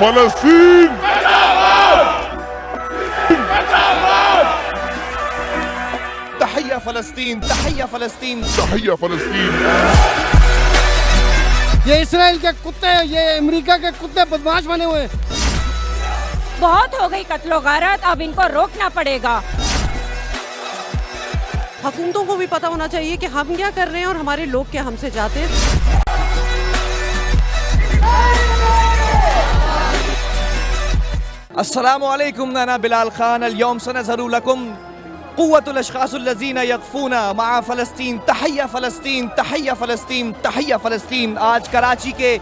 फलस्तीन तहय्या फलस्तीन, तहय्या फलस्तीन, तहय्या फलस्तीन। ये इसराइल के कुत्ते, ये अमेरिका के कुत्ते बदमाश बने हुए हैं। बहुत हो गई कत्लो गारत, अब इनको रोकना पड़ेगा। हुकूमतों को भी पता होना चाहिए कि हम क्या कर रहे हैं और हमारे लोग क्या हमसे चाहते हैं। अस्सलामु अलैकुम, नाना बिलाल खान। अल-यौम सनज़हरु लकुम क़ुव्वतुल अशख़ासुल लज़ीना यक़फ़ूना मआ फ़लस्तीन। तहय्या फ़लस्तीन, तहय्या फ़लस्तीन, तहय्या फ़लस्तीन। आज कराची के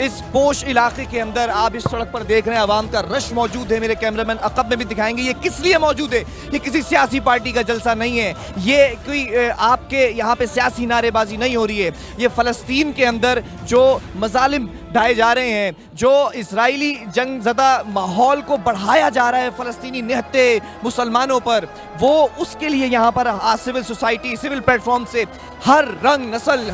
इस पोश इलाके के अंदर आप इस सड़क पर देख रहे हैं आवाम का रश मौजूद है। मेरे कैमरामैन अक़ब में भी दिखाएंगे ये किस लिए मौजूद है। ये किसी सियासी पार्टी का जलसा नहीं है, ये कोई आपके यहाँ पे सियासी नारेबाजी नहीं हो रही है। ये फ़लस्तीन के अंदर जो मज़ालिम ढाए जा रहे हैं, जो इजरायली जंगज़दा माहौल को बढ़ाया जा रहा है फ़लस्तीनी निहत्ते मुसलमानों पर, वो उसके लिए यहाँ पर सिविल सोसाइटी, सिविल प्लेटफॉर्म से हर रंग नस्ल,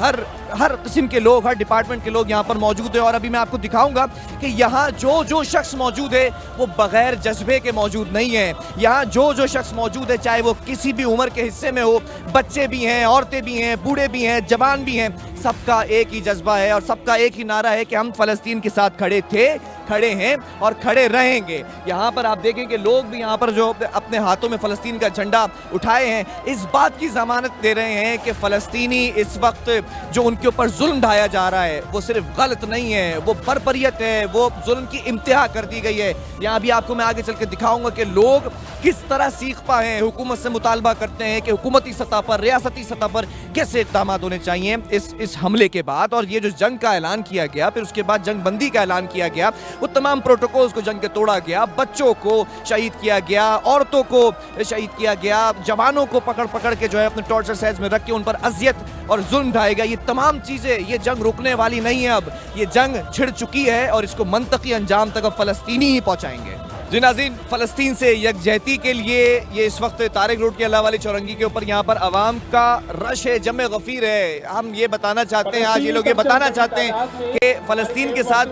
हर किस्म के लोग, हर डिपार्टमेंट के लोग यहाँ पर मौजूद है। और अभी मैं आपको दिखाऊंगा कि यहाँ जो शख्स मौजूद है वो बगैर जज्बे के मौजूद नहीं है। यहाँ जो शख्स मौजूद है, चाहे वो किसी भी उम्र के हिस्से में हो, बच्चे भी हैं, औरतें भी हैं, बूढ़े भी हैं, जवान भी हैं, सबका एक ही जज्बा है और सबका एक ही नारा है कि हम फ़लस्तीन के साथ खड़े थे, खड़े हैं और खड़े रहेंगे। यहाँ पर आप देखें कि लोग भी यहाँ पर जो अपने हाथों में फ़लस्तीन का झंडा उठाए हैं, इस बात की ज़मानत दे रहे हैं कि फ़लस्तीनी इस वक्त जो उनके ऊपर जुल्म ढाया जा रहा है वो सिर्फ गलत नहीं है, वो बर्बरियत है, वो जुल्म की इंतहा कर दी गई है। यहाँ भी आपको मैं आगे चल के दिखाऊंगा कि लोग किस तरह सीख पाए हैं, हुकूमत से मुतालबा करते हैं कि हुकूमती सतह पर, रियासती सतह पर कैसे इक़दाम होने चाहिए इस हमले के बाद। और ये जो जंग का ऐलान किया गया, फिर उसके बाद जंग बंदी का ऐलान किया गया, वो तमाम प्रोटोकॉल्स को जंग के तोड़ा गया, बच्चों को शहीद किया गया, औरतों को शहीद किया गया, जवानों को पकड़ के जो है अपने टॉर्चर सेल्स में रख के उन पर अजियत और जुल्म ढाया गया। ये तमाम चीज़ें, ये जंग रुकने वाली नहीं है। अब ये जंग छिड़ चुकी है और इसको मंतकी अंजाम तक अब फ़लस्तीनी ही पहुँचाएंगे। जी नाज़रीन, फ़लस्तीन से यकजहती के लिए ये इस वक्त तारिक रोड के अल्लाह वाली चौरंगी के ऊपर यहाँ पर आवाम का रश है, जमे गफ़ीर है। हम ये बताना चाहते हैं, आज ये लोग ये बताना चाहते हैं कि फ़लस्तीन के साथ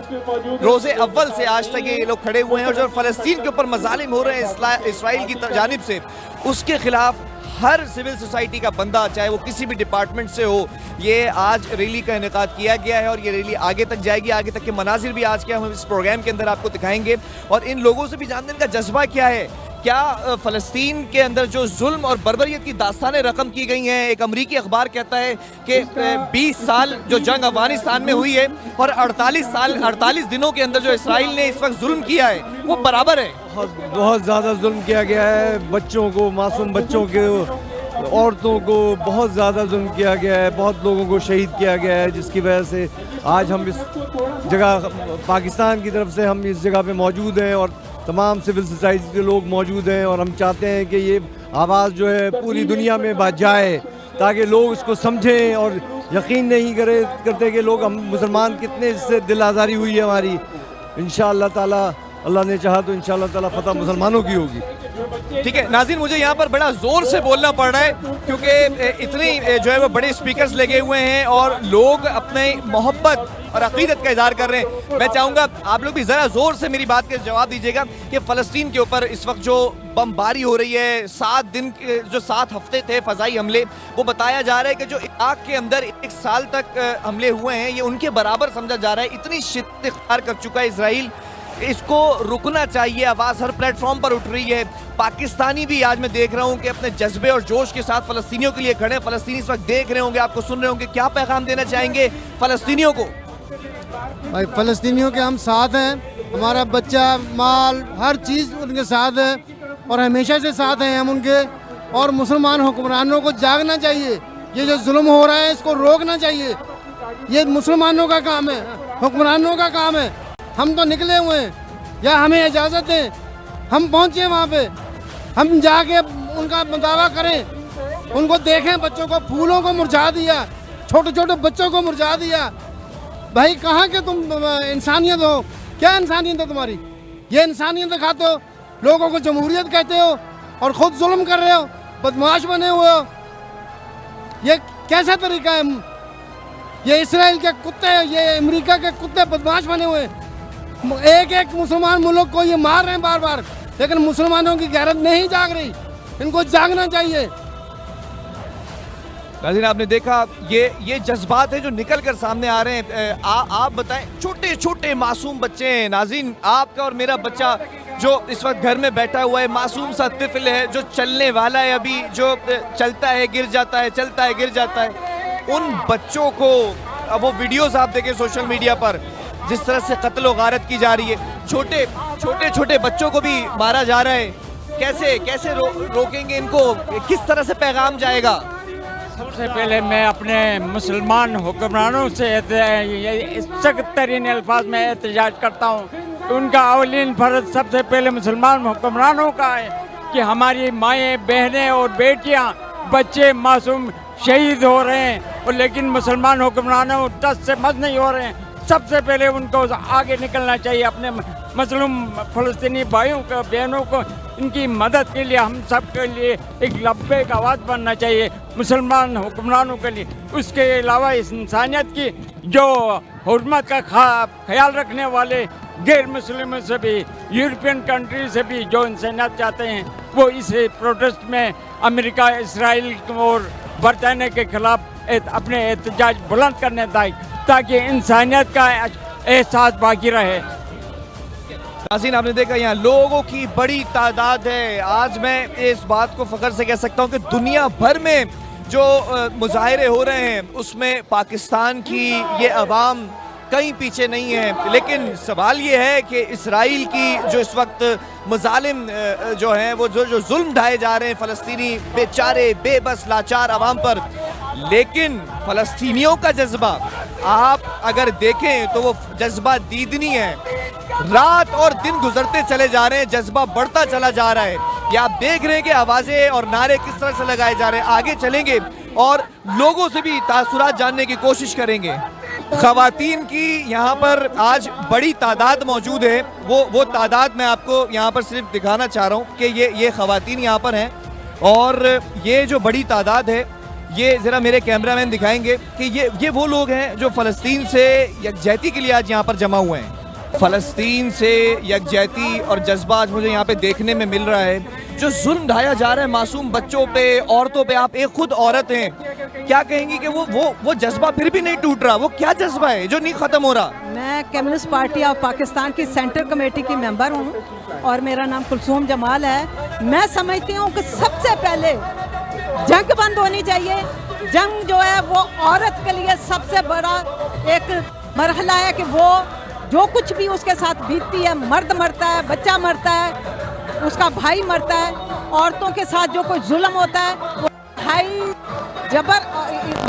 रोज़े अव्वल से आज तक ये लोग खड़े हुए हैं और जो फ़लस्तीन के ऊपर मज़ालिम हो रहे हैं इसराइल की जानिब से, उसके खिलाफ हर सिविल सोसाइटी का बंदा, चाहे वो किसी भी डिपार्टमेंट से हो, ये आज रैली का इनेकाद किया गया है और ये रैली आगे तक जाएगी। आगे तक के मनाजिर भी आज के हम इस प्रोग्राम के अंदर आपको दिखाएंगे और इन लोगों से भी जानने का जज्बा क्या है। क्या फ़लस्तीन के अंदर जो जुल्म और बर्बरियत की दास्तानें रकम की गई हैं, एक अमरीकी अखबार कहता है कि 20 साल जो जंग अफगानिस्तान में हुई है और 48 दिनों के अंदर जो इसराइल ने इस वक्त जुल्म किया है वो बराबर है। बहुत ज़्यादा जुल्म किया गया है, बच्चों को, मासूम बच्चों को, औरतों को बहुत ज़्यादा जुल्म किया गया है, बहुत लोगों को शहीद किया गया है, जिसकी वजह से आज हम इस जगह, पाकिस्तान की तरफ से हम इस जगह पे मौजूद हैं और तमाम सिविल सोसाइटी के लोग मौजूद हैं और हम चाहते हैं कि ये आवाज़ जो है पूरी दुनिया में बात जाए ताकि लोग इसको समझें और यकीन नहीं करते कि लोग, हम मुसलमान कितने इससे दिल आज़ारी हुई है हमारी। इंशाअल्लाह ताला, अल्लाह ने चाहा तो इंशाअल्लाह ताला फतह मुसलमानों की होगी। ठीक है नाज़रीन, मुझे यहाँ पर बड़ा जोर से बोलना पड़ रहा है क्योंकि इतनी जो है वो बड़े स्पीकर्स लगे हुए हैं और लोग अपने मोहब्बत और अकीदत का इजहार कर रहे हैं। मैं चाहूँगा आप लोग भी ज़रा ज़ोर से मेरी बात का जवाब दीजिएगा कि फ़लस्तीन के ऊपर इस वक्त जो बमबारी हो रही है, 7 दिन के जो 7 हफ्ते थे फ़ज़ाई हमले, वो बताया जा रहा है कि जो इराक़ के अंदर 1 साल तक हमले हुए हैं ये उनके बराबर समझा जा रहा है। इतनी शिद्दत इख्तियार कर चुका है इसराइल, इसको रुकना चाहिए। आवाज़ हर प्लेटफॉर्म पर उठ रही है। पाकिस्तानी भी आज मैं देख रहा हूँ कि अपने जज्बे और जोश के साथ फ़लस्तीनियों के लिए खड़े हैं। फ़लस्तीनी इस वक्त देख रहे होंगे, आपको सुन रहे होंगे, क्या पैगाम देना चाहेंगे फ़लस्तीनियों को? भाई फ़लस्तीनियों के हम साथ हैं, हमारा बच्चा, माल, हर चीज़ उनके साथ है और हमेशा से साथ हैं हम उनके। और मुसलमान हुक्मरानों को जागना चाहिए, ये जो जुल्म हो रहा है इसको रोकना चाहिए। ये मुसलमानों का काम है, हुक्मरानों का काम है। हम तो निकले हुए हैं, या हमें इजाज़त दें, हम पहुँचे वहाँ पे, हम जाके उनका मुताबा करें, उनको देखें। बच्चों को, फूलों को मुरझा दिया, छोटे छोटे बच्चों को मुरझा दिया। भाई कहाँ के तुम इंसानियत हो? क्या इंसानियत है तुम्हारी? ये इंसानियत दिखाते हो, लोगों को जमहूरियत कहते हो और खुद जुल्म कर रहे हो, बदमाश बने हुए हो। ये कैसा तरीका है? ये इसराइल के कुत्ते, ये अमेरिका के कुत्ते बदमाश बने हुए हैं। एक एक मुसलमान मुल्क को ये मार रहे हैं बार बार, लेकिन मुसलमानों की गैरत नहीं जाग रही, इनको जागना चाहिए। नाज़रीन, आपने देखा ये जज्बात है जो निकल कर सामने आ रहे हैं। आप बताएं, छोटे छोटे मासूम बच्चे हैं। नाज़रीन, आपका और मेरा बच्चा जो इस वक्त घर में बैठा हुआ है, मासूम सा तिफल है जो चलने वाला है, अभी जो चलता है गिर जाता है, चलता है गिर जाता है। उन बच्चों को, अब वो वीडियोस आप देखें सोशल मीडिया पर, जिस तरह से कत्ल व गारत की जा रही है, छोटे छोटे बच्चों को भी मारा जा रहा है। कैसे रोकेंगे इनको? किस तरह से पैगाम जाएगा? सबसे पहले मैं अपने मुसलमान हुक्मरानों से सख्त तरीन अल्फाज में एहतजाज करता हूँ। उनका अवलीन फर्ज सबसे पहले मुसलमान हुक्मरानों का है कि हमारी माएँ, बहनें और बेटियाँ, बच्चे मासूम शहीद हो रहे हैं, और लेकिन मुसलमान हुक्मरानों टस से मस नहीं हो रहे हैं। सबसे पहले उनको आगे निकलना चाहिए, अपने मजलूम फ़लस्तीनी भाइयों को, बहनों को, इनकी मदद के लिए हम सब के लिए एक लब्बैक आवाज़ बनना चाहिए मुसलमान हुक्मरानों के लिए। उसके अलावा इस इंसानियत की जो हुर्मत का ख्याल रखने वाले गैर मुस्लिमों से भी, यूरोपियन कंट्री से भी जो इंसानियत चाहते हैं, वो इस प्रोटेस्ट में अमेरिका, इसराइल और बरतानिया के खिलाफ अपने एहतजाज बुलंद करने ताकि इंसानियत का एहसास बाकी रहे। नाज़रीन, आपने देखा यहाँ लोगों की बड़ी तादाद है। आज मैं इस बात को फ़ख्र से कह सकता हूँ कि दुनिया भर में जो मुजाहरे हो रहे हैं उसमें पाकिस्तान की ये अवाम कहीं पीछे नहीं है। लेकिन सवाल ये है कि इसराइल की जो इस वक्त मजालिम जो हैं, वो जो जुल्म ढाए जा रहे हैं फ़लस्तीनी बेचारे बेबस लाचार अवाम पर, लेकिन फ़लस्तीनियों का जज्बा आप अगर देखें तो वो जज्बा दीदनी है। रात और दिन गुजरते चले जा रहे हैं, जज्बा बढ़ता चला जा रहा है। ये आप देख रहे हैं कि आवाज़ें और नारे किस तरह से लगाए जा रहे हैं। आगे चलेंगे और लोगों से भी तासुरात जानने की कोशिश करेंगे। ख़वातीन की यहाँ पर आज बड़ी तादाद मौजूद है। वो तादाद मैं आपको यहाँ पर सिर्फ दिखाना चाह रहा हूँ कि ये ख़वातीन यहाँ पर हैं, और ये जो बड़ी तादाद है, ये ज़रा मेरे कैमरामैन दिखाएंगे कि ये वो लोग हैं जो फ़लस्तीन से यकजहती के लिए आज यहाँ पर जमा हुए हैं। फ़लस्तीन से यकजहती और जज्बा आज मुझे यहाँ पे देखने में मिल रहा है। जो जुल्म ढाया जा रहा है मासूम बच्चों पे, औरतों पे, आप एक खुद औरत हैं, क्या कहेंगी कि वो जज्बा फिर भी नहीं टूट रहा? वो क्या जज्बा है जो नहीं ख़त्म हो रहा? मैं कम्युनिस्ट पार्टी ऑफ पाकिस्तान की सेंट्रल कमेटी की मेंबर हूँ और मेरा नाम कुलसूम जमाल है। मैं समझती हूँ कि सबसे पहले जंग बंद होनी चाहिए। जंग जो है वो औरत के लिए सबसे बड़ा एक मरहला है कि वो जो कुछ भी उसके साथ बीतती है, मर्द मरता है, बच्चा मरता है, उसका भाई मरता है, औरतों के साथ जो कोई जुल्म होता है वो भाई जबर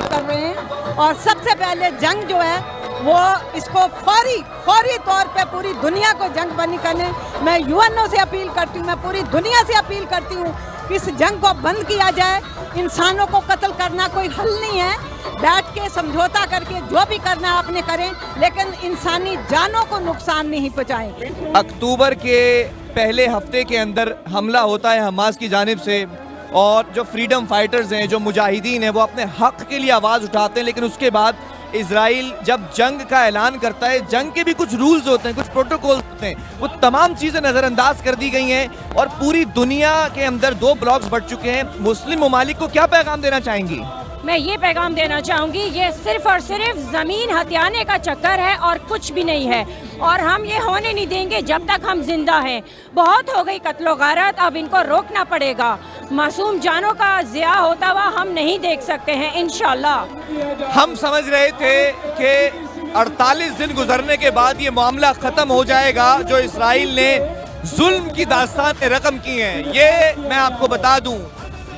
कर रहे हैं। और सबसे पहले जंग जो है वो इसको फौरी तौर पे पूरी दुनिया को जंग बंद करने, मैं यूएनओ से अपील करती हूँ, मैं पूरी दुनिया से अपील करती हूँ कि इस जंग को बंद किया जाए। इंसानों को कत्ल करना कोई हल नहीं है, बैठ के समझौता करके जो भी करना है आपने करें, लेकिन इंसानी जानों को नुकसान नहीं पहुँचाएं। अक्टूबर के पहले हफ्ते के अंदर हमला होता है हमास की जानिब से, और जो फ्रीडम फाइटर्स हैं, जो मुजाहिदीन हैं, वो अपने हक के लिए आवाज़ उठाते हैं। लेकिन उसके बाद इजराइल जब जंग का ऐलान करता है, जंग के भी कुछ रूल्स होते हैं, कुछ प्रोटोकॉल्स होते हैं, वो तमाम चीज़ें नज़रअंदाज कर दी गई हैं और पूरी दुनिया के अंदर 2 ब्लॉक्स बढ़ चुके हैं। मुस्लिम ममालिक को क्या पैगाम देना चाहेंगी? मैं ये पैगाम देना चाहूँगी, ये सिर्फ और सिर्फ ज़मीन हथियाने का चक्कर है और कुछ भी नहीं है, और हम ये होने नहीं देंगे जब तक हम जिंदा हैं। बहुत हो गई कत्लो गारत, अब इनको रोकना पड़ेगा। मासूम जानों का ज़िया होता हुआ हम नहीं देख सकते हैं। इंशाल्लाह हम समझ रहे थे कि 48 दिन गुजरने के बाद ये मामला ख़त्म हो जाएगा। जो इसराइल ने जुल्म की दास्तान रकम की हैं, ये मैं आपको बता दूं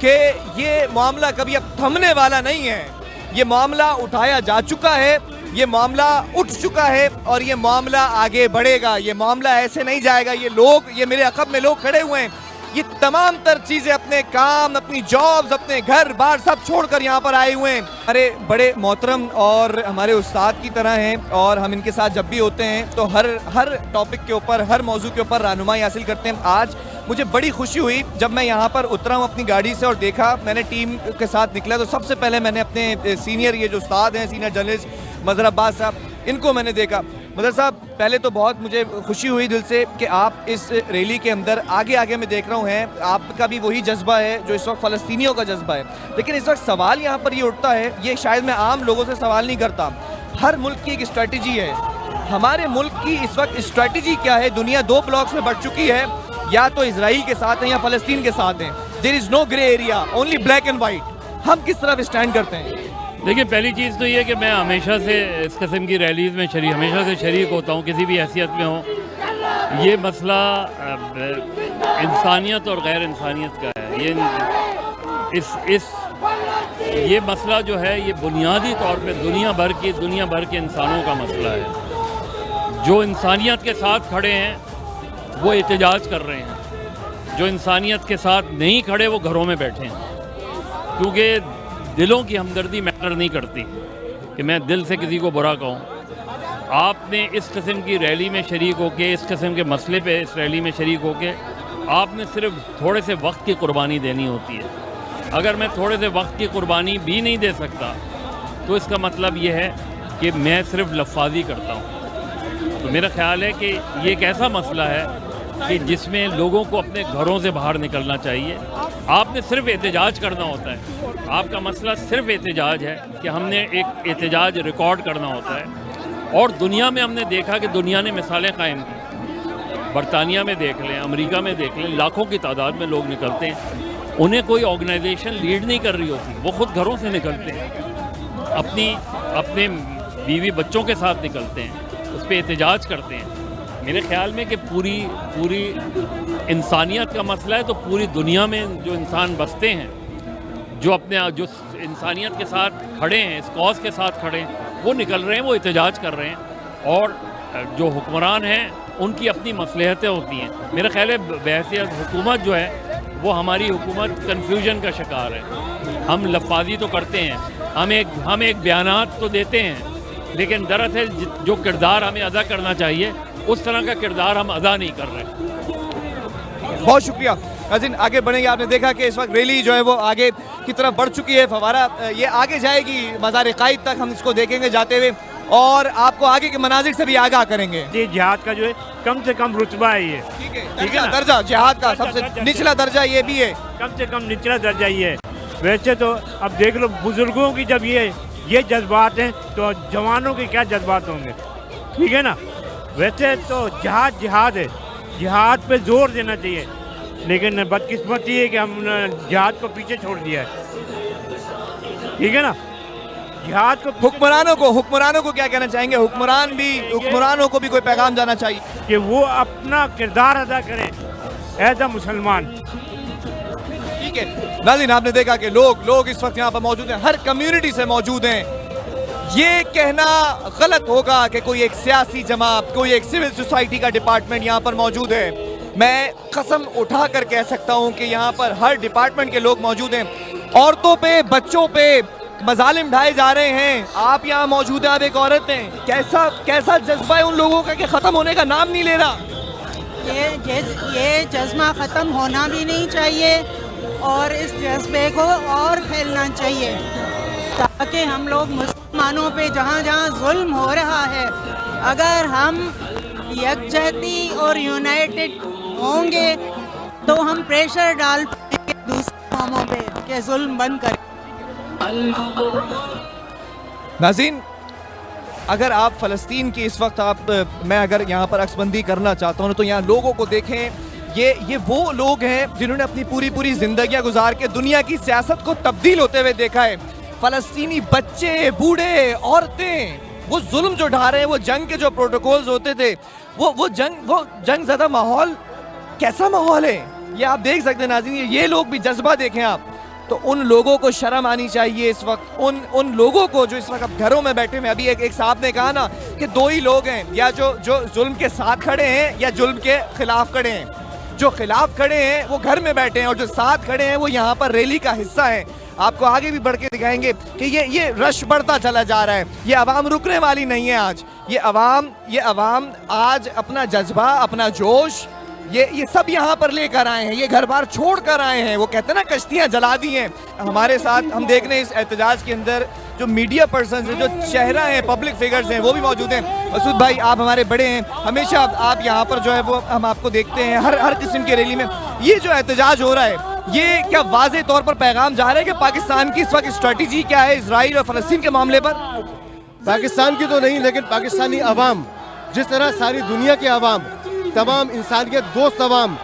कि ये मामला कभी अब थमने वाला नहीं है। ये मामला उठाया जा चुका है, ये मामला उठ चुका है और ये मामला आगे बढ़ेगा। ये मामला ऐसे नहीं जाएगा। ये मेरे अक़ब में लोग खड़े हुए हैं, ये तमाम तर चीज़ें, अपने काम, अपनी जॉब्स, अपने घर बार सब छोड़कर यहाँ पर आए हुए हैं। हमारे बड़े मोहतरम और हमारे उस्ताद की तरह हैं, और हम इनके साथ जब भी होते हैं तो हर टॉपिक के ऊपर, हर मौजू के ऊपर रहनुमाई हासिल करते हैं। आज मुझे बड़ी खुशी हुई जब मैं यहाँ पर उतरा हूँ अपनी गाड़ी से और देखा, मैंने टीम के साथ निकला तो सबसे पहले मैंने अपने सीनियर, ये जो उस्ताद हैं, सीनियर जर्नलिस्ट मज़हर अब्बास साहब, इनको मैंने देखा। मदर साहब, पहले तो बहुत मुझे खुशी हुई दिल से कि आप इस रैली के अंदर आगे आगे मैं देख रहा हूँ हैं, आपका भी वही जज्बा है जो इस वक्त फ़लस्तीनियों का जज्बा है। लेकिन इस वक्त सवाल यहाँ पर ये उठता है, ये शायद मैं आम लोगों से सवाल नहीं करता, हर मुल्क की एक स्ट्रेटजी है। हमारे मुल्क की इस वक्त स्ट्रेटजी क्या है? दुनिया 2 ब्लॉक्स में बढ़ चुकी है, या तो इसराइल के साथ हैं या फ़लस्तीन के साथ हैं। There is no grey area, only black and white. हम किस तरफ स्टैंड करते हैं? देखिए, पहली चीज़ तो ये कि मैं हमेशा से इस किस्म की रैलीज़ में हमेशा से शरीक होता हूँ, किसी भी हैसियत में हो। ये मसला इंसानियत और गैर इंसानियत का है। ये मसला जो है, ये बुनियादी तौर पे दुनिया भर के इंसानों का मसला है। जो इंसानियत के साथ खड़े हैं वो एहतजाज कर रहे हैं, जो इंसानियत के साथ नहीं खड़े वो घरों में बैठे हैं, क्योंकि दिलों की हमदर्दी मैटर नहीं करती कि मैं दिल से किसी को बुरा कहूँ। आपने इस किस्म की रैली में शरीक होके, इस किस्म के मसले पे इस रैली में शरीक होके, आपने सिर्फ थोड़े से वक्त की कुर्बानी देनी होती है। अगर मैं थोड़े से वक्त की कुर्बानी भी नहीं दे सकता तो इसका मतलब ये है कि मैं सिर्फ लफाजी करता हूँ। तो मेरा ख्याल है कि ये एक ऐसा मसला है कि जिसमें लोगों को अपने घरों से बाहर निकलना चाहिए। आपने सिर्फ एहतजाज करना होता है, आपका मसला सिर्फ एहतजाज है कि हमने एक एहतजाज रिकॉर्ड करना होता है। और दुनिया में हमने देखा कि दुनिया ने मिसालें कायम की। बरतानिया में देख लें, अमेरिका में देख लें, लाखों की तादाद में लोग निकलते हैं, उन्हें कोई ऑर्गेनाइजेशन लीड नहीं कर रही होती, वो खुद घरों से निकलते हैं, अपने बीवी बच्चों के साथ निकलते हैं, उस पर एहतजाज करते हैं। मेरे ख्याल में कि पूरी इंसानियत का मसला है, तो पूरी दुनिया में जो इंसान बसते हैं, जो इंसानियत के साथ खड़े हैं, इस कॉज के साथ खड़े हैं, वो निकल रहे हैं, वो एहतजाज कर रहे हैं। और जो हुक्मरान हैं उनकी अपनी मसलहतें होती हैं। मेरा ख्याल है बहैसियत हुकूमत जो है वो हमारी हुकूमत कन्फ्यूजन का शिकार है। हम लफाजी तो करते हैं, हम एक बयानात तो देते हैं, लेकिन दरअसल जो किरदार हमें अदा करना चाहिए उस तरह का किरदार हम अदा नहीं कर रहे। बहुत शुक्रिया नाज़रीन, आगे बढ़ेंगे। आपने देखा कि इस वक्त रैली जो है वो आगे की तरफ बढ़ चुकी है। फवारा ये आगे जाएगी मज़ार क़ाइद तक, हम इसको देखेंगे जाते हुए और आपको आगे के मनाजिर से भी आगाह करेंगे। ये जिहाद का जो है कम से कम रुतबा है, ये ठीक है, दर्जा जिहाद का सबसे निचला दर्जा ये भी है, कम से कम निचला दर्जा ये है। वैसे तो अब देख लो, बुजुर्गों की जब ये जज्बात हैं तो जवानों के क्या जज्बात होंगे, ठीक है ना। वैसे तो जिहाद है, जिहाद पे जोर देना चाहिए, लेकिन बदकिस्मती है कि हम जिहाद को पीछे छोड़ दिया है, ठीक है ना। जिहाद को हुक्मरानों को क्या कहना चाहेंगे? हुक्मरानों को भी कोई पैगाम जाना चाहिए कि वो अपना किरदार अदा करें एज अ मुसलमान। ठीक है नाज़रीन, आपने देखा कि लोग इस वक्त यहाँ पर मौजूद हैं, हर कम्युनिटी से मौजूद हैं। ये कहना गलत होगा कि कोई एक सियासी जमात, कोई एक सिविल सोसाइटी का डिपार्टमेंट यहाँ पर मौजूद है। मैं कसम उठा कर कह सकता हूँ कि यहाँ पर हर डिपार्टमेंट के लोग मौजूद हैं। औरतों पे, बच्चों पे मजालिम ढाए जा रहे हैं। आप यहाँ मौजूद हैं, आप एक औरत हैं, कैसा जज्बा है उन लोगों का कि ख़त्म होने का नाम नहीं ले रहा? ये जज्बा ख़त्म होना भी नहीं चाहिए और इस जज्बे को और फैलना चाहिए, ताकि हम लोग मुसलमानों पे जहाँ जहाँ जुल्म हो रहा है, अगर हम यकजहती और यूनाइटेड होंगे तो हम प्रेशर डाल पाएंगे दूसरे कौमों पे कि जुल्म बंद करें। नाज़रीन, अगर आप फ़लस्तीन की इस वक्त मैं अगर यहाँ पर अक्सबंदी करना चाहता हूँ तो यहाँ लोगों को देखें। ये वो लोग हैं जिन्होंने अपनी पूरी ज़िंदगियाँ गुजार के दुनिया की सियासत को तब्दील होते हुए देखा है। फ़लस्तीनी बच्चे, बूढ़े, औरतें, वो जुल्म जो ढा रहे हैं, वो जंग के जो प्रोटोकॉल्स होते थे, वो जंग ज़्यादा माहौल, कैसा माहौल है ये आप देख सकते हैं नाज़रीन। ये लोग भी जज्बा देखें आप, तो उन लोगों को शर्म आनी चाहिए इस वक्त, उन लोगों को जो इस वक्त घरों में बैठे हैं। अभी एक साहब ने कहा ना कि 2 ही लोग हैं, या जो जुल्म के साथ खड़े हैं या जुल्म के खिलाफ खड़े हैं। जो खिलाफ खड़े हैं वो घर में बैठे हैं और जो साथ खड़े हैं वो यहाँ पर रैली का हिस्सा है। आपको आगे भी बढ़ के दिखाएंगे कि ये रश बढ़ता चला जा रहा है। ये अवाम रुकने वाली नहीं है आज। ये अवाम आज अपना जज्बा, अपना जोश, ये सब यहाँ पर लेकर आए हैं। ये घर बार छोड़ कर आए हैं। वो कहते हैं ना, कश्तियाँ जला दी हैं। हमारे साथ हम देख रहे हैं इस एहतजाज के अंदर जो मीडिया पर्सन हैं, जो चेहरा है, पब्लिक फिगर्स हैं, वो भी मौजूद हैं। मसूद भाई, आप हमारे बड़े हैं, हमेशा आप यहाँ पर जो है वो हम आपको देखते हैं हर किस्म की रैली में। ये जो एहतजाज हो रहा है, ये क्या वाज़ेह तौर पर पैगाम जा रहा है कि पाकिस्तान की इस वक्त स्ट्रेटजी क्या है इजराइल और फ़लस्तीन के मामले पर? पाकिस्तान की तो नहीं, लेकिन पाकिस्तानी अवाम, जिस तरह सारी दुनिया के अवाम, तमाम इंसानियत दोस्त अवाम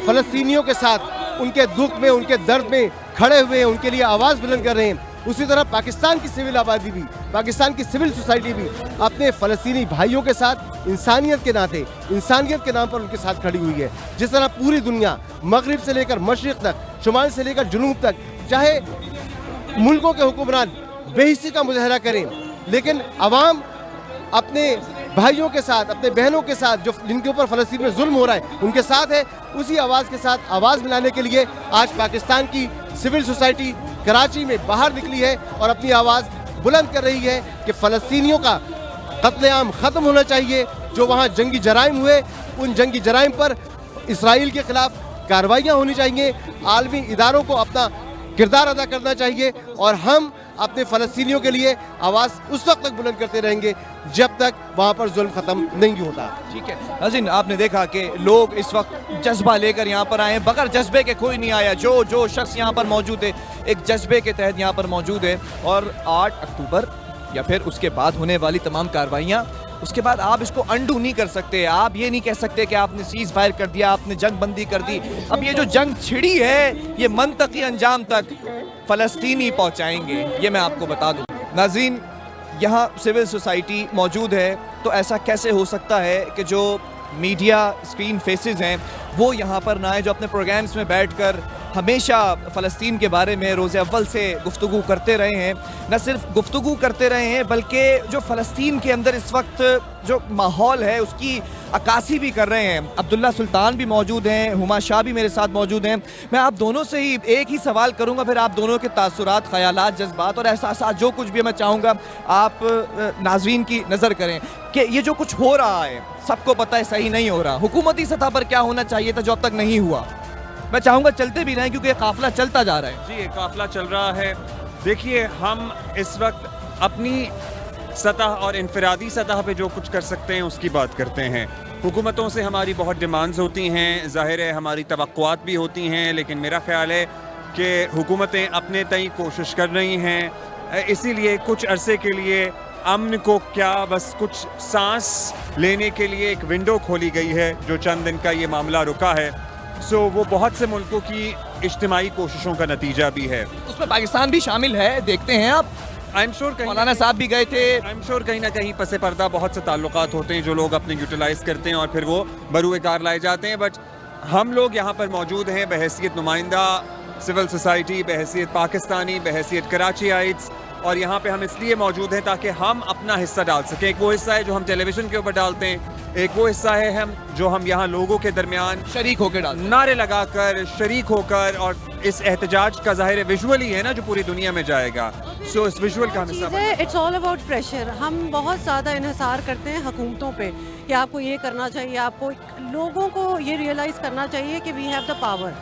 फ़लस्तीनियों के साथ उनके दुख में, उनके दर्द में खड़े हुए हैं, उनके लिए आवाज़ बुलंद कर रहे हैं, उसी तरह पाकिस्तान की सिविल आबादी भी, पाकिस्तान की सिविल सोसाइटी भी अपने फ़लस्तीनी भाइयों के साथ इंसानियत के नाते, इंसानियत के नाम पर उनके साथ खड़ी हुई है। जिस तरह पूरी दुनिया मगरिब से लेकर मशरिक़ तक, शुमाल से लेकर जुनूब तक, चाहे मुल्कों के हुक्मरान बेहिस्सी का मुजाहरा करें, लेकिन अवाम अपने भाइयों के साथ, अपने बहनों के साथ, जो जिनके ऊपर फ़लस्तीन में जुल्म हो रहा है, उनके साथ है। उसी आवाज़ के साथ आवाज़ मिलाने के लिए आज पाकिस्तान की सिविल सोसाइटी कराची में बाहर निकली है और अपनी आवाज़ बुलंद कर रही है कि फ़लस्तीनियों का कत्लेआम ख़त्म होना चाहिए। जो वहाँ जंगी जराइम हुए, उन जंगी जराइम पर इसराइल के ख़िलाफ़ कार्रवाइयाँ होनी चाहिए। आलमी इदारों को अपना किरदार अदा करना चाहिए और हम अपने फ़लस्तीनियों के लिए आवाज़ उस वक्त तक बुलंद करते रहेंगे जब तक वहाँ पर जुल्म ख़त्म नहीं होता। ठीक है नाज़रीन, आपने देखा कि लोग इस वक्त जज्बा लेकर यहाँ पर आए हैं। बगैर जज्बे के कोई नहीं आया। जो शख्स यहाँ पर मौजूद है, एक जज्बे के तहत यहाँ पर मौजूद है। और 8 अक्टूबर या फिर उसके बाद होने वाली तमाम कार्रवाइयाँ, उसके बाद आप इसको अंडू नहीं कर सकते। आप ये नहीं कह सकते कि आपने सीज़ फायर कर दिया, आपने जंग बंदी कर दी। अब ये जो जंग छिड़ी है, ये मंतकी अंजाम तक फ़लस्तीनी पहुँचाएंगे, ये मैं आपको बता दूँ। नाज़रीन, यहाँ सिविल सोसाइटी मौजूद है, तो ऐसा कैसे हो सकता है कि जो मीडिया स्क्रीन फेसेस हैं वो यहाँ पर ना आए, जो अपने प्रोग्राम्स में बैठकर हमेशा फ़लस्तीन के बारे में रोज़े अव्वल से गुफ्तगू करते रहे हैं। न सिर्फ गुफ्तगू करते रहे हैं, बल्कि जो फ़लस्तीन के अंदर इस वक्त जो माहौल है उसकी अक्कासी भी कर रहे हैं। अब्दुल्ला सुल्तान भी मौजूद हैं, हुमा शाह भी मेरे साथ मौजूद हैं। मैं आप दोनों से ही एक ही सवाल करूंगा, फिर आप दोनों के तासुरात, ख़यालात, जज्बात और एहसासात जो कुछ भी मैं चाहूँगा आप नाज़रीन की नज़र करें कि ये जो कुछ हो रहा है, सबको पता है सही नहीं हो रहा। हुकूमती सतह पर क्या होना चाहिए था जो अब तक नहीं हुआ? मैं चाहूँगा चलते भी रहें, क्योंकि ये काफ़िला चलता जा रहा है। जी, ये काफ़िला चल रहा है। देखिए, हम इस वक्त अपनी सतह और इनफरादी सतह पे जो कुछ कर सकते हैं उसकी बात करते हैं। हुकूमतों से हमारी बहुत डिमांड्स होती हैं, ज़ाहिर है हमारी तवक्कुआत भी होती हैं, लेकिन मेरा ख़्याल है कि हुकूमतें अपने तय कोशिश कर रही हैं। इसीलिए कुछ अरसे के लिए अमन को क्या, बस कुछ सांस लेने के लिए एक विंडो खोली गई है, जो चंद दिन का ये मामला रुका है। सो वो बहुत से मुल्कों की इज्तिमाई कोशिशों का नतीजा भी है। उसमें पाकिस्तान भी शामिल है, देखते हैं आप। आई एम श्योर मौलाना साहब भी गए थे। आई एम श्योर कहीं ना कहीं पसे पर्दा बहुत से ताल्लुकात होते हैं जो लोग अपने यूटिलाइज़ करते हैं और फिर वो बरूए कार लाए जाते हैं। बट हम लोग यहाँ पर मौजूद हैं बहैसियत नुमाइंदा सिविल सोसाइटी, बहैसियत पाकिस्तानी, बहैसियत कराचीआइट्स, और यहाँ पे हम इसलिए मौजूद हैं ताकि हम अपना हिस्सा डाल सकें। एक वो हिस्सा है जो हम टेलीविज़न के ऊपर डालते हैं, एक वो हिस्सा है हम यहाँ लोगों के दरमियान शरीक होकर डालते हैं, नारे लगाकर, शरीक होकर, और इस एहतजाज का ज़ाहिर विजुअल ही है ना जो पूरी दुनिया में जाएगा। सो इस विजुअल का हिस्सा इट्स ऑल अबाउट प्रेशर। हम बहुत ज़्यादा इन्हिसार करते हैं हुकूमतों पे कि आपको ये करना चाहिए, आपको लोगों को ये रियलाइज़ करना चाहिए कि वी हैव द पावर,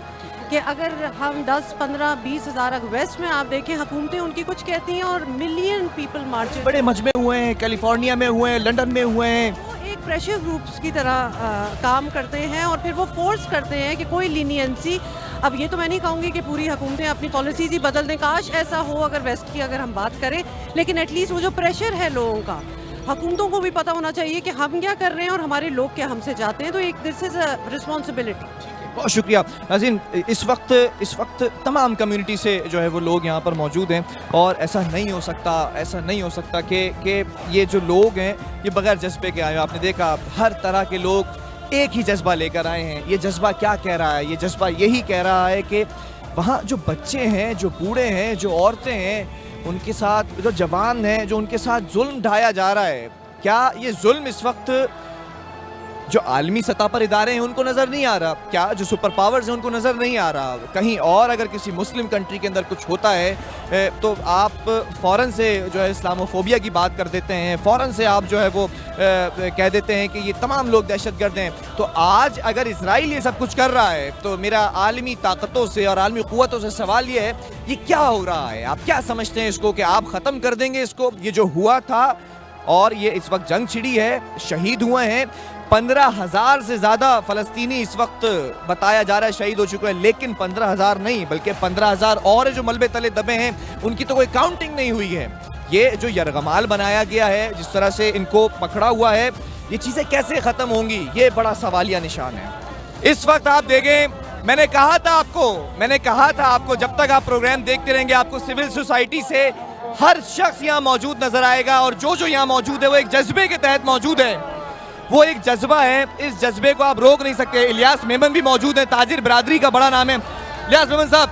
कि अगर हम 10, 15, 20 हज़ार वेस्ट में आप देखें, हुकूमतें उनकी कुछ कहती हैं और मिलियन पीपल मार्च। बड़े मजमे हुए हैं, कैलिफोर्निया में हुए हैं, लंदन में हुए हैं। वो एक प्रेशर ग्रुप्स की तरह काम करते हैं और फिर वो फोर्स करते हैं कि कोई लीनियंसी। अब ये तो मैं नहीं कहूँगी कि पूरी हुकूमतें अपनी पॉलिसीज़ ही बदल दें, काश ऐसा हो अगर वेस्ट की अगर हम बात करें, लेकिन एटलीस्ट वो जो प्रेशर है लोगों का, हुकूमतों को भी पता होना चाहिए कि हम क्या कर रहे हैं और हमारे लोग क्या हमसे चाहते हैं। तो एक दिस इज़ अ रिस्पॉन्सिबिलिटी। बहुत शुक्रिया नाज़रीन। इस वक्त तमाम कम्युनिटी से जो है वो लोग यहाँ पर मौजूद हैं, और ऐसा नहीं हो सकता कि ये जो लोग हैं ये बगैर जज्बे के आए हैं। आपने देखा हर तरह के लोग एक ही जज्बा लेकर आए हैं। ये जज्बा क्या कह रहा है? ये जज्बा यही कह रहा है कि वहाँ जो बच्चे हैं, जो बूढ़े हैं, जो औरतें हैं, उनके साथ जो जवान हैं, जो उनके साथ जुल्म ढाया जा रहा है, क्या ये जुल्म इस वक्त जो आलमी सतह पर इदारे हैं उनको नज़र नहीं आ रहा, क्या जो सुपर पावर्स हैं उनको नज़र नहीं आ रहा। कहीं और अगर किसी मुस्लिम कंट्री के अंदर कुछ होता है तो आप फ़ौरन से जो है इस्लामोफोबिया की बात कर देते हैं, फ़ौरन से आप जो है वो कह देते हैं कि ये तमाम लोग दहशतगर्द हैं। तो आज अगर इजराइल ये सब कुछ कर रहा है तो मेरा आलमी ताकतों से और आलमी क़ुव्वतों से सवाल ये है, ये क्या हो रहा है? आप क्या समझते हैं इसको, कि आप ख़त्म कर देंगे इसको? ये जो हुआ था और ये इस वक्त जंग छिड़ी है, शहीद हुए हैं 15,000 से ज़्यादा फ़लस्तीनी इस वक्त बताया जा रहा है शहीद हो चुके हैं, लेकिन 15,000 नहीं बल्कि 15,000 और जो मलबे तले दबे हैं उनकी तो कोई काउंटिंग नहीं हुई है। ये जो यरगमाल बनाया गया है, जिस तरह से इनको पकड़ा हुआ है, ये चीज़ें कैसे ख़त्म होंगी, ये बड़ा सवालिया निशान है। इस वक्त आप देखें, मैंने कहा था आपको जब तक आप प्रोग्राम देखते रहेंगे आपको सिविल सोसाइटी से हर शख्स यहाँ मौजूद नजर आएगा, और जो यहाँ मौजूद है वो एक जज्बे के तहत मौजूद है, वो एक जज्बा है, इस जज्बे को आप रोक नहीं सकते। इलियास मेमन भी मौजूद है, ताजिर बिरादरी का बड़ा नाम है। इलियास मेमन साहब,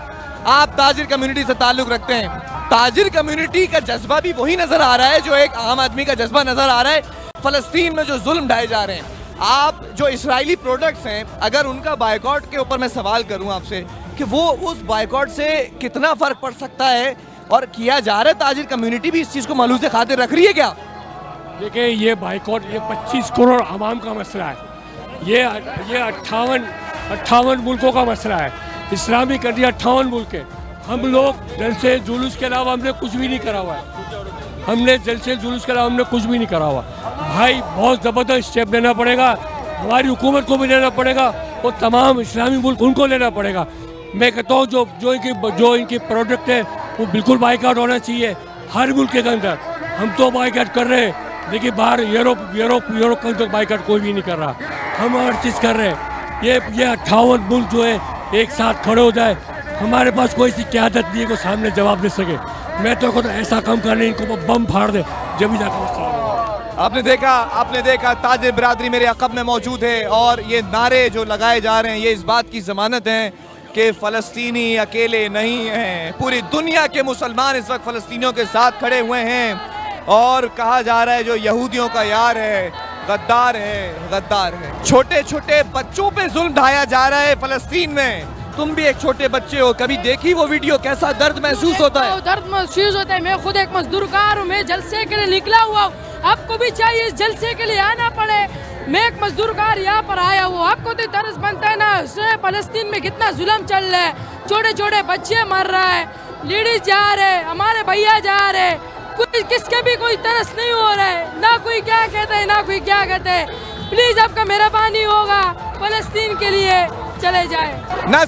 आप ताजिर कम्युनिटी से ताल्लुक़ रखते हैं, ताजिर कम्युनिटी का जज्बा भी वही नज़र आ रहा है जो एक आम आदमी का जज्बा नज़र आ रहा है। फ़लस्तीन में जो जुल्म ढाए जा रहे हैं, आप जो इसराइली प्रोडक्ट्स हैं, अगर उनका बायकॉट के ऊपर मैं सवाल करूं आपसे कि वो उस बायकॉट से कितना फ़र्क पड़ सकता है और किया जा रहा है, ताजिर कम्युनिटी भी इस चीज़ को मलूज़ खातिर रख रही है क्या? देखिए, ये बाइकॉट ये 25 करोड़ आवाम का मसला है, ये 58 मुल्कों का मसला है, इस्लामी कंट्री 58 मुल्क है। हम लोग जलसे जुलूस के अलावा हमने कुछ भी नहीं करा हुआ है, हमने जलसे जुलूस के अलावा हमने कुछ भी नहीं करा हुआ भाई। बहुत ज़बरदस्त स्टेप लेना पड़ेगा, हमारी हुकूमत को भी लेना पड़ेगा और तमाम इस्लामी मुल्क उनको लेना पड़ेगा। मैं कहता हूँ जो इनकी प्रोडक्ट है वो बिल्कुल बाइकआउट होना चाहिए हर मुल्क के अंदर। हम तो बाइकआउट कर रहे हैं, लेकिन बाहर यूरोप के अंदर बाइकआउट कोई भी नहीं कर रहा, हम हर चीज़ कर रहे हैं। ये 58 मुल्क जो है एक साथ खड़े हो जाए, हमारे पास कोई सी क़यादत नहीं है को सामने जवाब दे सके। मैं तो कहता ऐसा काम करने, इनको बम फाड़ दे जब भी जाकर। आपने देखा ताजिर बिरादरी मेरे अक़ब में मौजूद है, और ये नारे जो लगाए जा रहे हैं ये इस बात की ज़मानत है कि फ़लस्तीनी अकेले नहीं हैं, पूरी दुनिया के मुसलमान इस वक्त फ़लस्तीनियों के साथ खड़े हुए हैं। और कहा जा रहा है जो यहूदियों का यार है गद्दार है। छोटे छोटे बच्चों पे जुल्म ढाया जा रहा है फ़लस्तीन में। तुम भी एक छोटे बच्चे हो, कभी देखी वो वीडियो? कैसा दर्द महसूस होता है? दर्द महसूस होता है। मैं खुद एक मजदूरकार हूँ, मैं जलसे के लिए निकला हुआ हूँ, आपको भी चाहिए इस जलसे के लिए आना पड़े। मैं एक मजदूरकार यहाँ पर आया हूँ, आपको तो तरस बनता है ना। फ़लस्तीन में कितना जुल्म चल रहा है, छोटे छोटे बच्चे मर रहा है, लेडीज जा रहे, हमारे भैया जा रहे, कोई किसके भी कोई तरस नहीं हो रहा है, ना कोई क्या कहता है ना कोई क्या कहता है। प्लीज आपका मेहरबानी होगा, फ़लस्तीन के लिए चले जाए। ना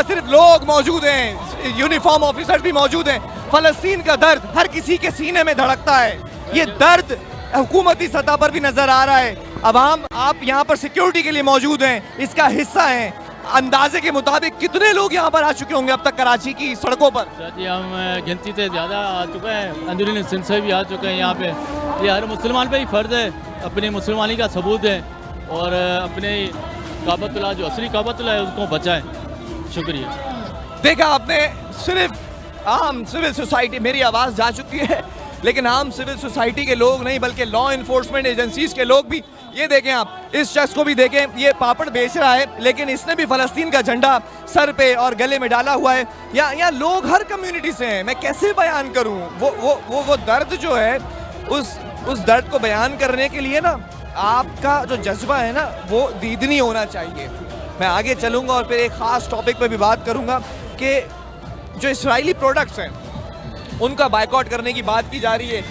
सिर्फ लोग मौजूद हैं, यूनिफॉर्म ऑफिसर भी मौजूद हैं। फ़लस्तीन का दर्द हर किसी के सीने में धड़कता है, ये दर्द हुकूमती सतह पर भी नजर आ रहा है। अब आप यहाँ पर सिक्योरिटी के लिए मौजूद हैं, इसका हिस्सा हैं। अंदाजे के मुताबिक कितने लोग यहाँ पर आ चुके होंगे अब तक कराची की सड़कों पर? जी हम गिनती से ज़्यादा आ चुके हैं, अंदरूनी सिंध से भी आ चुके हैं यहाँ पे। ये हर मुसलमान पे ही फ़र्ज़ है, अपनी मुसलमानी का सबूत है और अपने काबतुल्लाह जो असली काबतुल्लाह है उसको बचाएं। शुक्रिया। देखा आपने, सिर्फ आम सिविल सोसाइटी, मेरी आवाज़ जा चुकी है, लेकिन आम सिविल सोसाइटी के लोग नहीं बल्कि लॉ इन्फोर्समेंट एजेंसीज के लोग भी, ये देखें आप, इस शख्स को भी देखें, ये पापड़ बेच रहा है लेकिन इसने भी फ़लस्तीन का झंडा सर पे और गले में डाला हुआ है। यहाँ लोग हर कम्युनिटी से हैं, मैं कैसे बयान करूँ वो दर्द जो है, उस दर्द को बयान करने के लिए ना आपका जो जज्बा है ना वो दीदनी होना चाहिए। मैं आगे चलूँगा और फिर एक ख़ास टॉपिक पे भी बात करूँगा कि जो इसराइली प्रोडक्ट्स हैं उनका बायकॉट करने की बात की जा रही है।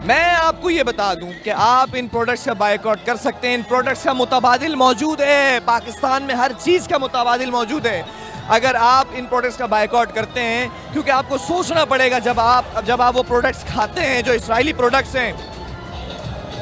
मैं आपको ये बता दूं कि आप इन प्रोडक्ट्स का बायकॉट कर सकते हैं, इन प्रोडक्ट्स का मुतबादिल मौजूद है, पाकिस्तान में हर चीज़ का मुतबादिल मौजूद है। अगर आप इन प्रोडक्ट्स का बायकॉट करते हैं, क्योंकि आपको सोचना पड़ेगा जब आप वो प्रोडक्ट्स खाते हैं जो इसराइली प्रोडक्ट्स हैं,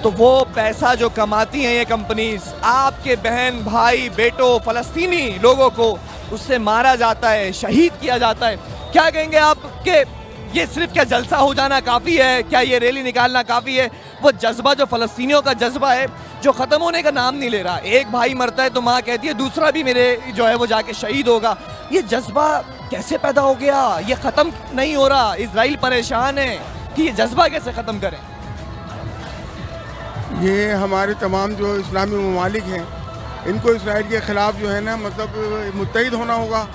तो वो पैसा जो कमाती हैं ये कंपनीज, आपके बहन भाई बेटों फ़लस्तीनी लोगों को उससे मारा जाता है, शहीद किया जाता है। क्या कहेंगे आप कि ये सिर्फ क्या जलसा हो जाना काफ़ी है, क्या ये रैली निकालना काफ़ी है? वो जज्बा जो फ़लस्तीनियों का जज्बा है जो ख़त्म होने का नाम नहीं ले रहा। एक भाई मरता है तो माँ कहती है दूसरा भी मेरे जो है वो जाके शहीद होगा। ये जज्बा कैसे पैदा हो गया? ये ख़त्म नहीं हो रहा। इजराइल परेशान है कि ये जज्बा कैसे ख़त्म करें। ये हमारे तमाम जो इस्लामी ममालिक हैं इनको इसराइल के ख़िलाफ़ जो है ना मतलब मुत्तहिद होना होगा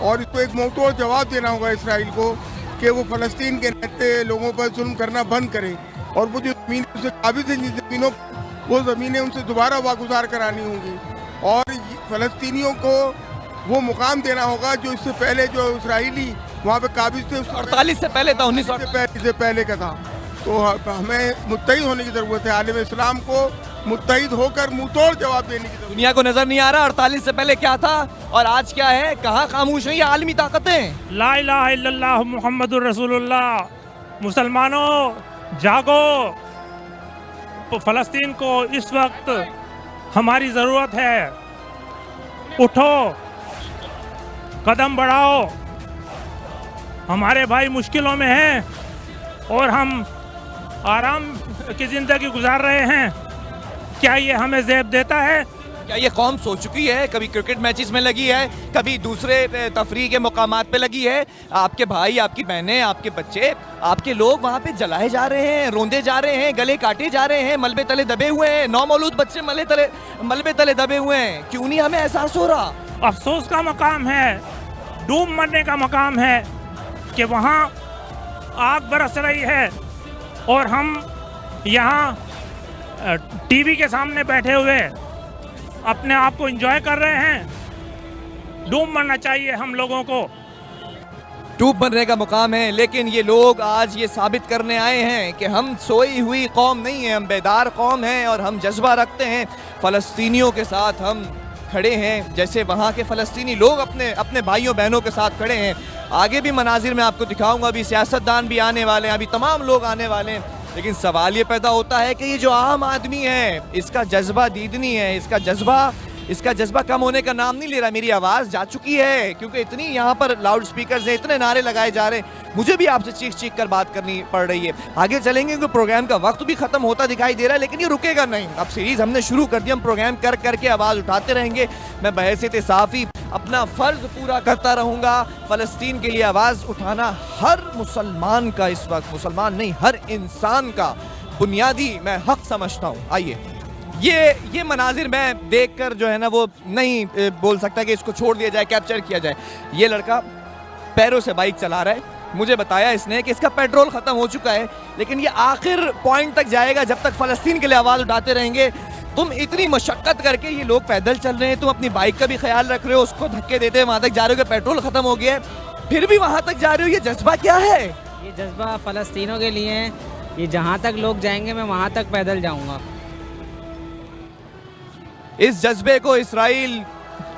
और इसको एक मुंहतोड़ जवाब देना होगा इसराइल को कि वो फ़लस्तीन के रहते लोगों पर जुल्म करना बंद करे और वो जो ज़मीन उसे काबिज है जिन ज़मीनों वो ज़मीनें उनसे दोबारा वागुजार करानी होंगी और फ़लस्तीनियों को वो मुकाम देना होगा जो इससे पहले जो इसराइली वहाँ पे काबिज थे 48 से पहले था 1948 से पहले का था। तो हमें मुत्तहिद होने की ज़रूरत है, आलम इस्लाम को मुत्तहिद होकर मुंहतोड़ जवाब देने की ज़रूरत। दुनिया को नजर नहीं आ रहा 48 से पहले क्या था और आज क्या है, कहाँ खामोश है ये आलमी ताकतें। ला इलाहा इल्लल्लाह मुहम्मदुर रसूलुल्लाह। मुसलमानों जागो, फ़लस्तीन को इस वक्त हमारी ज़रूरत है। उठो, कदम बढ़ाओ, हमारे भाई मुश्किलों में हैं और हम आराम की ज़िंदगी गुजार रहे हैं। क्या ये हमें ज़ेब देता है? क्या ये कौम सो चुकी है? कभी क्रिकेट मैचेस में लगी है, कभी दूसरे तफरीह के मकामात पे लगी है। आपके भाई, आपकी बहनें, आपके बच्चे, आपके लोग वहाँ पे जलाए जा रहे हैं, रोंदे जा रहे हैं, गले काटे जा रहे हैं, मलबे तले दबे हुए हैं, नौमौलूद बच्चे मलबे तले दबे हुए हैं। क्यों नहीं हमें एहसास हो रहा? अफसोस का मकाम है, डूब मरने का मकाम है कि वहाँ आग बरस रही है और हम यहाँ टीवी के सामने बैठे हुए अपने आप को एंजॉय कर रहे हैं। डूब मरना चाहिए हम लोगों को। डूब मरने का मुकाम है, लेकिन ये लोग आज ये साबित करने आए हैं कि हम सोई हुई कौम नहीं है, हम बेदार कौम हैं और हम जज्बा रखते हैं। फ़लस्तीनियों के साथ हम खड़े हैं जैसे वहाँ के फ़लस्तीनी लोग अपने भाइयों बहनों के साथ खड़े हैं। आगे भी मनाजिर में आपको दिखाऊंगा, अभी सियासतदान भी आने वाले हैं, अभी तमाम लोग आने वाले हैं। लेकिन सवाल ये पैदा होता है कि ये जो आम आदमी है इसका जज्बा दीदनी है, इसका जज्बा कम होने का नाम नहीं ले रहा। मेरी आवाज़ जा चुकी है क्योंकि इतनी यहाँ पर लाउड स्पीकर्स हैं, इतने नारे लगाए जा रहे हैं, मुझे भी आपसे चीख कर बात करनी पड़ रही है। आगे चलेंगे क्योंकि प्रोग्राम का वक्त भी ख़त्म होता दिखाई दे रहा है, लेकिन ये रुकेगा नहीं। अब सीरीज़ हमने शुरू कर दी, हम प्रोग्राम कर करके आवाज़ उठाते रहेंगे। मैं बहैसियत साफ़ी अपना फ़र्ज़ पूरा करता रहूँगा। फ़लस्तीन के लिए आवाज़ उठाना हर मुसलमान का, इस वक्त मुसलमान नहीं हर इंसान का बुनियादी मैं हक़ समझता हूँ। आइए, ये मनाजिर मैं देखकर जो है ना वो नहीं बोल सकता कि इसको छोड़ दिया जाए, कैप्चर किया जाए। ये लड़का पैरों से बाइक चला रहा है, मुझे बताया इसने कि इसका पेट्रोल ख़त्म हो चुका है, लेकिन ये आखिर पॉइंट तक जाएगा जब तक फ़लस्तीन के लिए आवाज़ उठाते रहेंगे। तुम इतनी मशक्क़त करके, ये लोग पैदल चल रहे हैं, तुम अपनी बाइक का भी ख्याल रख रहे हो, उसको धक्के देते वहाँ तक जा रहे हो कि पेट्रोल ख़त्म हो गया है, फिर भी वहाँ तक जा रहे हो। ये जज्बा क्या है? ये जज्बा फ़लस्तीनों के लिए है। ये जहाँ तक लोग जाएंगे मैं वहाँ तक पैदल जाऊँगा। इस जज्बे को इसराइल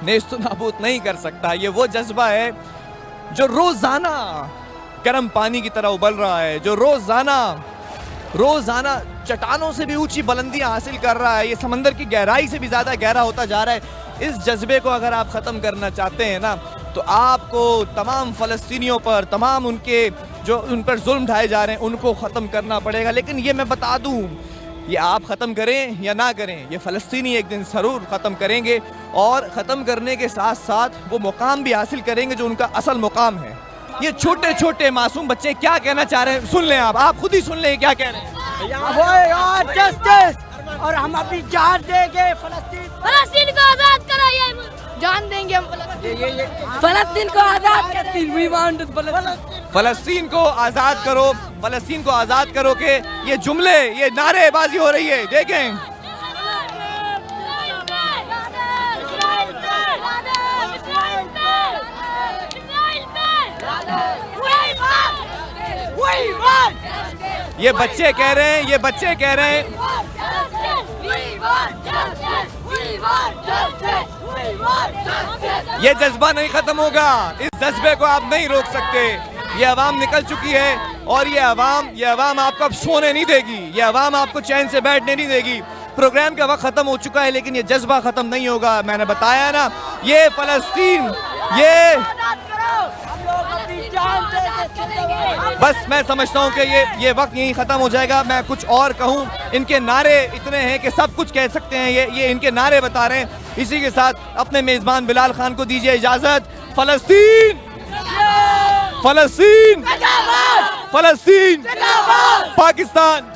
नेस्त नाबूद नहीं कर सकता। ये वो जज्बा है जो रोज़ाना गर्म पानी की तरह उबल रहा है, जो रोज़ाना चट्टानों से भी ऊंची बुलंदियां हासिल कर रहा है, ये समंदर की गहराई से भी ज़्यादा गहरा होता जा रहा है। इस जज्बे को अगर आप ख़त्म करना चाहते हैं ना, तो आपको तमाम फ़लस्तीनियों पर, तमाम उनके जो उन पर जुल्म ढाए जा रहे हैं, उनको ख़त्म करना पड़ेगा। लेकिन ये मैं बता दूँ, ये आप ख़त्म करें या ना करें, ये फ़लस्तीनी एक दिन ज़रूर ख़त्म करेंगे और ख़त्म करने के साथ साथ वो मुकाम भी हासिल करेंगे जो उनका असल मुकाम है। ये छोटे छोटे मासूम बच्चे क्या कहना चाह रहे हैं, सुन लें आप खुद ही सुन लें क्या कह रहे हैं। जस्टिस, और हम अपनी जान देंगे। फ़लस्तीन को आज़ाद करो, ये जान देंगे हम। फ़लस्तीन को आज़ाद फ़लस्तीन को आज़ाद करो, फ़लस्तीन को आज़ाद करो के ये जुमले, ये नारेबाजी हो रही है। देखें, ये बच्चे कह रहे हैं, ये जज्बा नहीं खत्म होगा। इस जज्बे को आप नहीं रोक सकते। ये अवाम निकल चुकी है और ये अवाम आपको अब सोने नहीं देगी, ये अवाम आपको चैन से बैठने नहीं देगी। प्रोग्राम का वक्त खत्म हो चुका है लेकिन ये जज्बा खत्म नहीं होगा। मैंने बताया ना, ये फ़लस्तीन, बस मैं समझता हूँ कि ये वक्त यहीं ख़त्म हो जाएगा। मैं कुछ और कहूँ, इनके नारे इतने हैं कि सब कुछ कह सकते हैं। ये इनके नारे बता रहे हैं। इसी के साथ अपने मेज़बान बिलाल खान को दीजिए इजाज़त। फ़लस्तीन, फ़लस्तीन, फ़लस्तीन, पाकिस्तान।